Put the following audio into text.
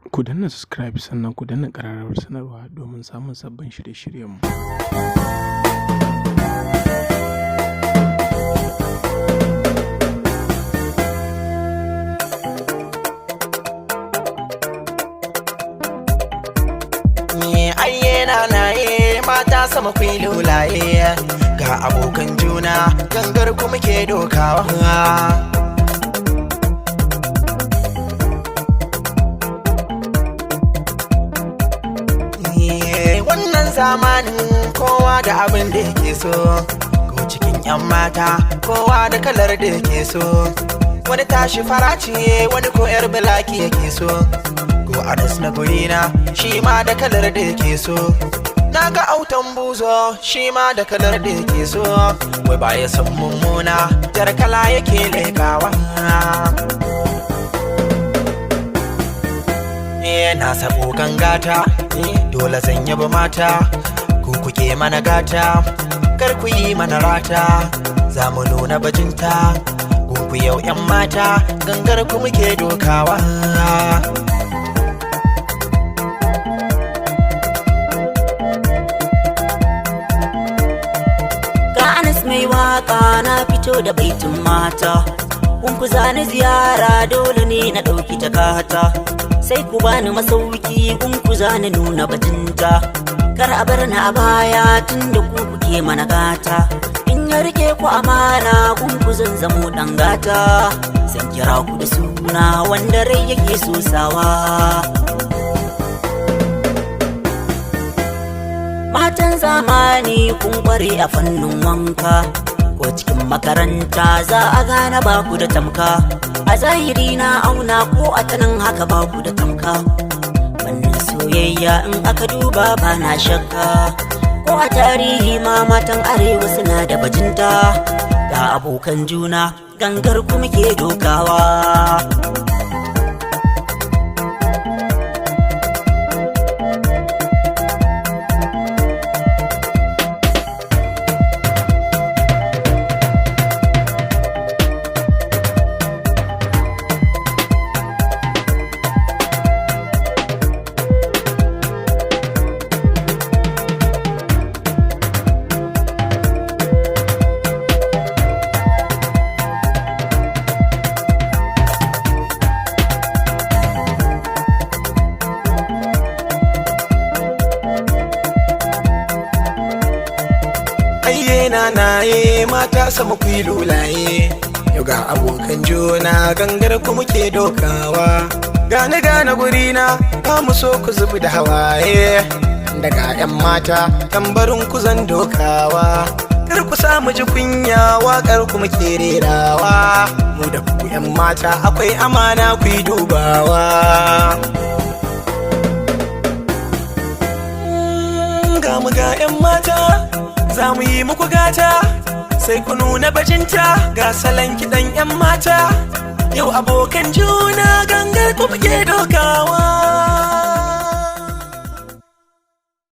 Ku danna subscribe sannan ku danna ƙararrawar sanarwa domin samun sabbin shirye-shiryenmu. Naye mata sama kuyi lulaye ga abokan juna gangar kuma ke dokawa. Wannan zamanin kowa da abin da yake so, ko cikin 'yan mata kowa da kalar da yake so. Wani tashi faraci wani ko 'yar bilaki yake so, ko adas na gurina shi ma da kalar da yake so. Naga autan buzo shi ma da kalar da yake so, wai ba ya san mummuna jar kala yake lekawa. Na sabo gangata dole zan yaba mata, ku kuke mana gata kar ku yi mana rata, za mu nuna bajinta ku yau 'yan mata gangar ku muke dokawa. Mai waka na fito da baitin mata, kun ku zani ziyara dole ne na ɗauki jakata, sai ku bani masauki kun ku zani nuna bajinta, kar a bar ni a baya tun da ku kuke mana gata. In ya rike ku amana kun ku zan zamo ɗan gata, zan kira ku da suna wanda rai yake sosawa. Matan zamani kun kware a fannin wanka, ko cikin makaranta za a gane ba ku da tamka. A zahiri na auna ko a tanan haka ba ku da tamka. Wannan soyayya in aka duba ba na shakka, ko a tarihi ma matan arewa suna da bajinta. Ga abokan juna gangar ku muke dokawa. Naye mata sama kuyi lulaye, yau ga abokan juna gangar ku muke dokawa. Gane gurina ba mu so ku zubi da hawaye, daga 'yan mata tambarin ku zan dokawa. Kar ku samu ji kunya waƙar ku muke rerawa, mu da ku 'yan mata akwai amana ku yi dubawa. Ga mu ga 'yan mata za mu yi muku gata, sai ku nuna bajinta ga salon kiɗan 'yan mata. Yau abokan juna gangar ku muke dokawa.